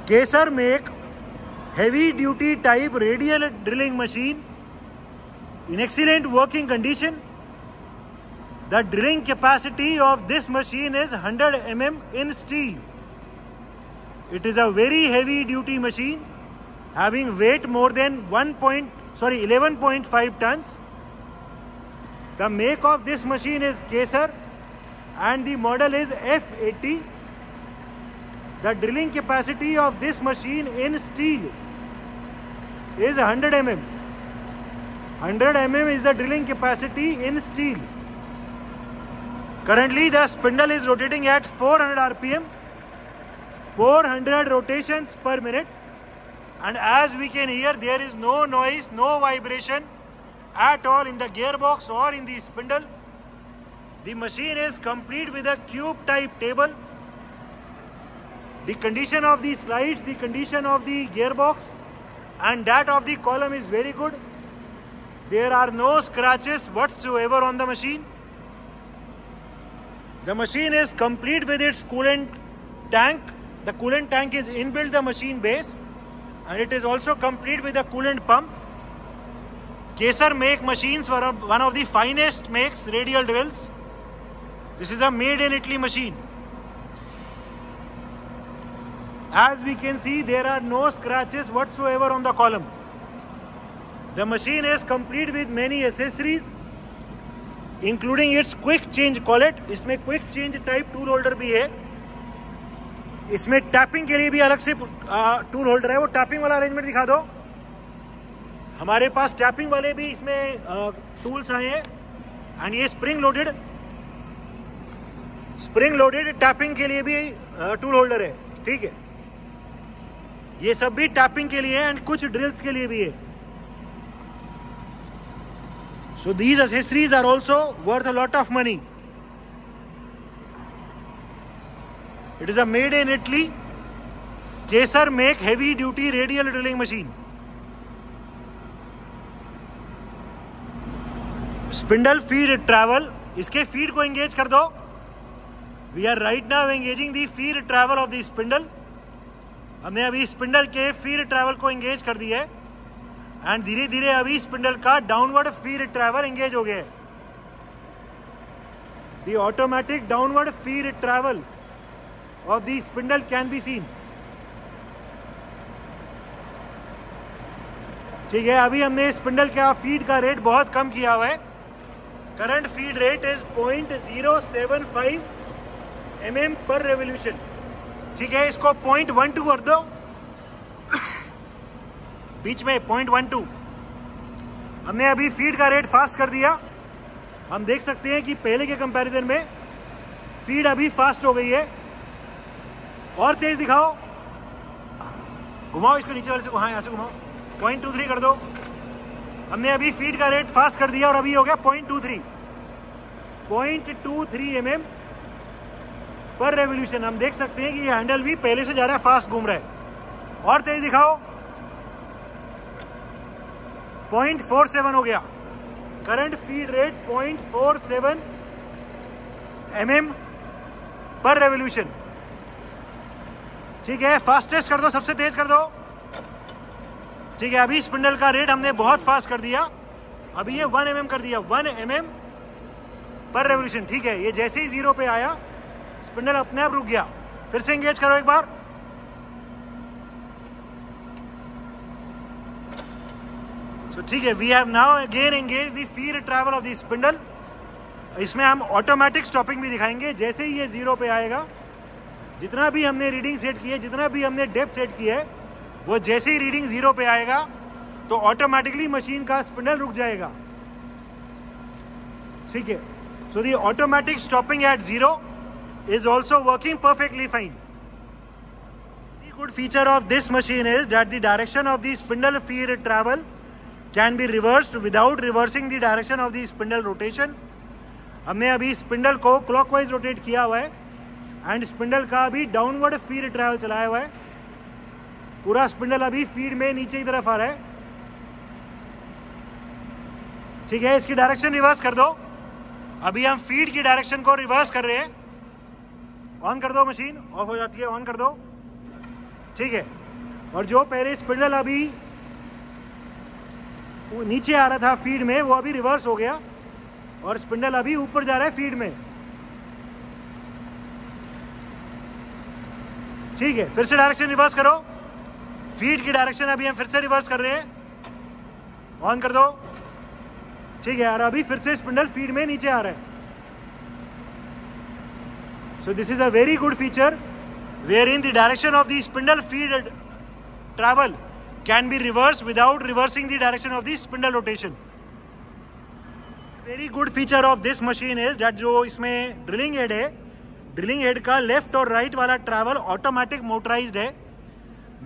Kesar make heavy duty type radial drilling machine in excellent working condition. The drilling capacity of this machine is 100 mm in steel. It is a very heavy duty machine having weight more than 11.5 tons. The make of this machine is Kesar and the model is F80. The drilling capacity of this machine in steel is 100 mm. 100 mm is the drilling capacity in steel. Currently the spindle is rotating at 400 rpm, 400 rotations per minute, and as we can hear, there is no noise, no vibration at all in the gearbox or in the spindle. The machine is complete with a cube type table. The condition of the slides, the condition of the gearbox and that of the column is very good. There are no scratches whatsoever on the machine. The machine is complete with its coolant tank. The coolant tank is inbuilt the machine base, and it is also complete with a coolant pump. Kesar make machines for one of the finest makes radial drills. This is a made in Italy machine. As we can see, there are no scratches whatsoever on the column. The machine is complete with many accessories, including its quick change collet. इसमें quick change type tool holder भी है. इसमें tapping के लिए भी अलग से tool holder है. वो टैपिंग वाला अरेंजमेंट दिखा दो. हमारे पास टैपिंग वाले भी इसमें टूल्स आए हैं. एंड ये स्प्रिंग लोडेड टैपिंग के लिए भी टूल होल्डर है. ठीक है, ये सब भी टैपिंग के लिए है एंड कुछ ड्रिल्स के लिए भी है. So these accessories are also worth a lot of money. It is a made in Italy Kesar make heavy duty radial drilling machine. Spindle feed travel. इसके feed को engage कर दो. We are right now engaging the feed travel of the spindle. हमने अभी spindle के feed travel को engage कर दिया है एंड धीरे धीरे अभी स्पिंडल का डाउनवर्ड फीड ट्रैवल एंगेज हो गया है. The automatic downward feed travel of the spindle can be seen. ठीक है, अभी हमने स्पिंडल का फीड का रेट बहुत कम किया हुआ है. Current feed rate is 0.075 mm पर रेवोल्यूशन. ठीक है, इसको 0.12 कर दो. बीच में 0.12. हमने अभी फीड का रेट फास्ट कर दिया. हम देख सकते हैं कि पहले के कंपैरिजन में फीड अभी फास्ट हो गई है. और तेज दिखाओ, घुमाओ इसको नीचे वाले से. हाँ, यहाँ से घुमाओ. 0.23 कर दो. हमने अभी फीड का रेट फास्ट कर दिया और अभी हो गया 0.23 mm पर रेवोल्यूशन. हम देख सकते हैं कि ये हैंडल भी पहले से ज्यादा फास्ट घूम रहा है. और तेज दिखाओ, 0.47 हो गया. करंट फीड रेट 0.47 mm पर रेवोल्यूशन. ठीक है, फास्टेस्ट कर दो, सबसे तेज कर दो. ठीक है, अभी स्पिंडल का रेट हमने बहुत फास्ट कर दिया. अभी ये 1 mm कर दिया, 1 mm पर रेवोल्यूशन. ठीक है, ये जैसे ही 0 पे आया स्पिंडल अपने आप रुक गया. फिर से एंगेज करो एक बार. सो ठीक है, we have now again engage the feed travel of the spindle. इसमें हम ऑटोमेटिक स्टॉपिंग भी दिखाएंगे. जैसे ही ये 0 पे आएगा, जितना भी हमने रीडिंग सेट की है, जितना भी हमने डेप्थ सेट की है, वो जैसे ही रीडिंग 0 पे आएगा तो ऑटोमेटिकली मशीन का स्पिंडल रुक जाएगा. ठीक है, so the automatic stopping eight 0 is also working perfectly fine. The good feature of this machine is that the direction of the spindle feed travel can be reversed without reversing the direction of the spindle rotation. हमने अभी spindle को clockwise rotate किया हुआ है and spindle का अभी downward feed travel चलाया हुआ है. पूरा स्पिंडल अभी फीड में नीचे की तरफ आ रहा है. ठीक है, इसकी डायरेक्शन रिवर्स कर दो. अभी हम फीड की डायरेक्शन को रिवर्स कर रहे हैं. ऑन कर दो, मशीन ऑफ हो जाती है. ऑन कर दो. ठीक है। और जो पहले स्पिंडल अभी नीचे आ रहा था फीड में, वो अभी रिवर्स हो गया और स्पिंडल अभी ऊपर जा रहा है फीड में। ठीक है, फिर से डायरेक्शन रिवर्स करो। फीड की डायरेक्शन अभी हम फिर से रिवर्स कर रहे हैं। ऑन कर दो। ठीक है, और अभी फिर से स्पिंडल फीड में नीचे आ रहा है। So this is a very good feature where in the direction of the spindle feed travel can be reversed without reversing the direction of the spindle rotation. Very good feature of this machine is that जो इसमें drilling head है, drilling head का left और right वाला travel automatic motorised है।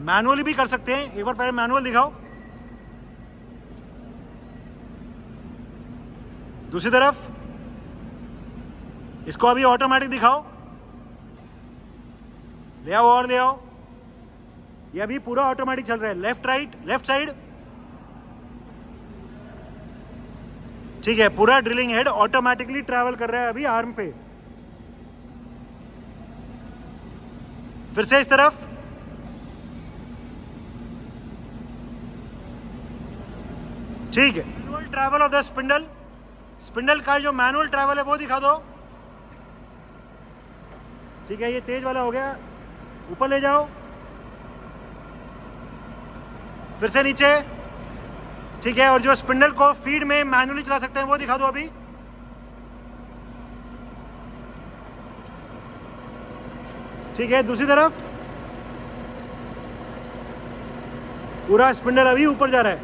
Manually भी कर सकते हैं। एक बार पहले मैनुअल दिखाओ। दूसरी तरफ इसको अभी ऑटोमेटिक दिखाओ। ले आओ और ले आओ। ये अभी पूरा ऑटोमेटिक चल रहा है, लेफ्ट राइट लेफ्ट साइड। ठीक है, पूरा ड्रिलिंग हेड ऑटोमेटिकली ट्रैवल कर रहा है अभी आर्म पे। फिर से इस तरफ। ठीक है, manual travel of the spindle. Spindle का जो मैनुअल ट्रैवल है वो दिखा दो। ठीक है, ये तेज वाला हो गया। ऊपर ले जाओ, फिर से नीचे। ठीक है, और जो स्पिंडल को फीड में मैनुअली चला सकते हैं वो दिखा दो अभी। ठीक है, दूसरी तरफ पूरा स्पिंडल अभी ऊपर जा रहा है।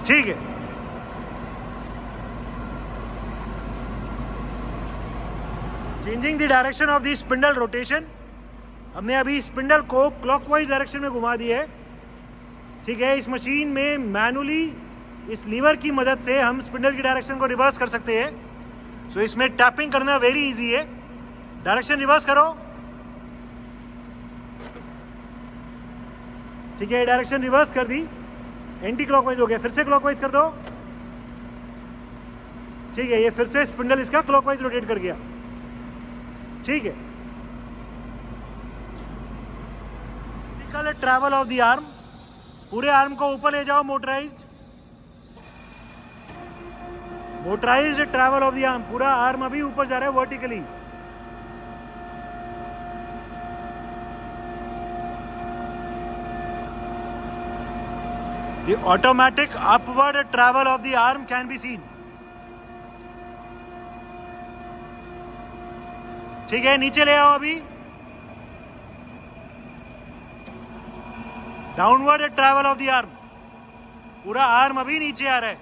ठीक है, changing the direction of the spindle rotation. हमने अभी स्पिंडल को क्लॉकवाइज डायरेक्शन में घुमा दिया है। ठीक है, इस मशीन में मैनुअली इस लीवर की मदद से हम स्पिंडल की डायरेक्शन को रिवर्स कर सकते हैं। सो इसमें टैपिंग करना वेरी इजी है। डायरेक्शन रिवर्स करो। ठीक है, डायरेक्शन रिवर्स कर दी, एंटी क्लॉकवाइज हो गया। फिर से क्लॉकवाइज कर दो। ठीक है, ये फिर से स्पिंडल इसका क्लॉकवाइज रोटेट कर गया। ठीक है, ट्रैवल ऑफ द आर्म। पूरे आर्म को ऊपर ले जाओ। Motorised travel of the arm. पूरा आर्म अभी ऊपर जा रहा है vertically. The automatic upward travel of the arm can be seen. ठीक है, नीचे ले आओ अभी। Downward travel of the arm. पूरा आर्म अभी नीचे आ रहा है।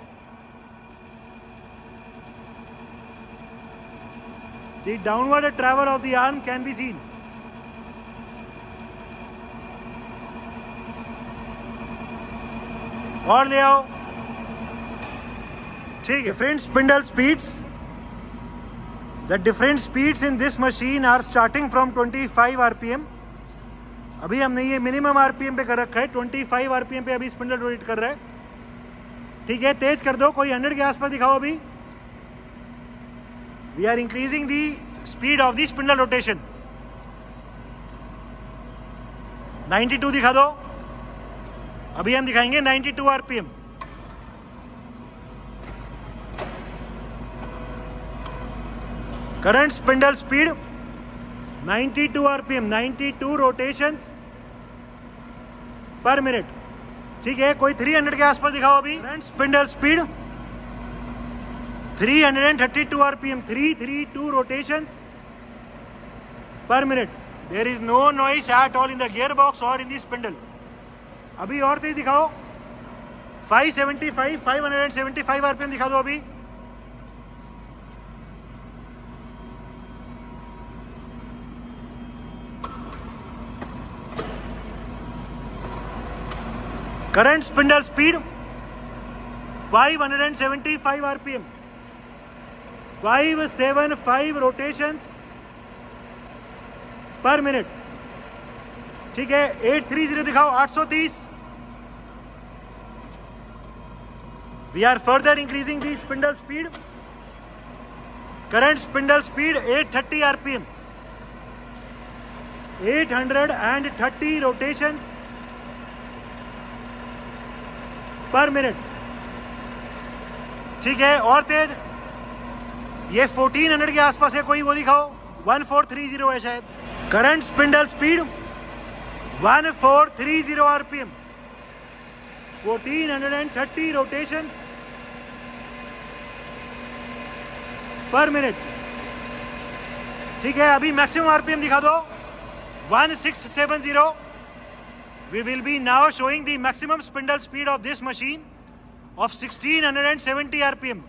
The downward travel of the arm can be seen. और ले आओ। ठीक है, different spindle speeds. The different speeds in this machine are starting from 25 RPM। अभी हमने ये मिनिमम आरपीएम पे कर रखा है। 25 आरपीएम पे अभी स्पिंडल रोटेट कर रहा है। ठीक है, तेज कर दो। कोई 100 के आसपास दिखाओ अभी। We are increasing the speed of the spindle rotation. 92 दिखा दो। अभी हम दिखाएंगे 92 RPM. Current spindle speed 92 RPM, 92 rotations per minute. ठीक है, कोई 300 के आसपास दिखाओ अभी। Current spindle speed 332 RPM, 332 rotations per minute. There is no noise at all in the gear box और इन द स्पिंडल। अभी और तेज दिखाओ। 575 RPM दिखा दो अभी। Current spindle speed 575 RPM, 575 rotations per minute. ठीक है, 830 दिखाओ। 830। We are further increasing the spindle speed. Current spindle speed 830 RPM, 830 rotations per minute. ठीक है, और तेज, ये 1400 के आसपास है, कोई वो दिखाओ, 1430 है शायद. Current spindle speed 1430 RPM, 1430 rotations per minute. ठीक है, अभी मैक्सिमम आरपीएम दिखा दो, 1670. We will be now showing the maximum spindle speed of this machine of 1670 rpm.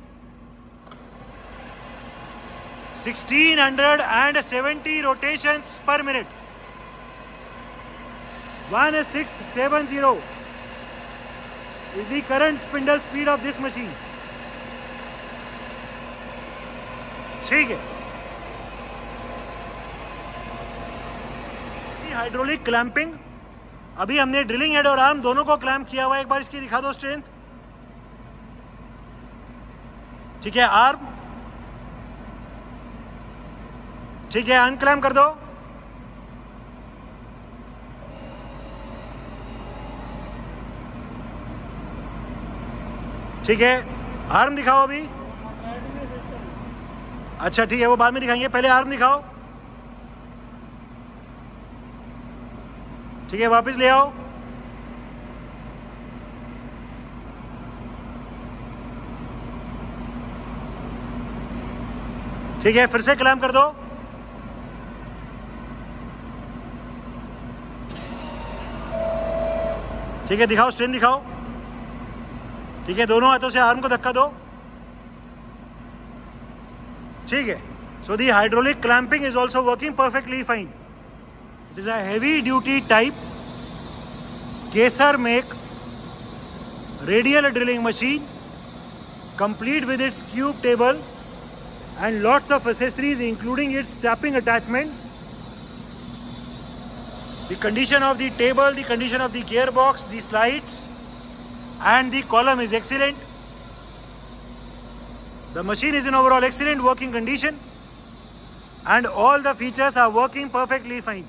1670 rotations per minute. 1670 is the current spindle speed of this machine. ठीक है. Hydraulic clamping, अभी हमने drilling head और arm दोनों को clamp किया हुआ है. एक बार इसकी दिखा दो स्ट्रेंथ. ठीक है, आर्म, ठीक है, अनक्लैम्प कर दो. ठीक है, आर्म दिखाओ अभी. अच्छा ठीक है, वो बाद में दिखाएंगे, पहले आर्म दिखाओ. ठीक है, वापस ले आओ. ठीक है, फिर से क्लैम्प कर दो. ठीक है, दिखाओ, स्ट्रेन दिखाओ. ठीक है, दोनों हाथों से आर्म को धक्का दो. ठीक है, so the hydraulic clamping is also working perfectly fine. It is a heavy duty type Kesar make radial drilling machine, complete with its cube table and lots of accessories including its tapping attachment. The condition of the table, the condition of the gearbox, the slides and the column is excellent. The machine is in overall excellent working condition and all the features are working perfectly fine.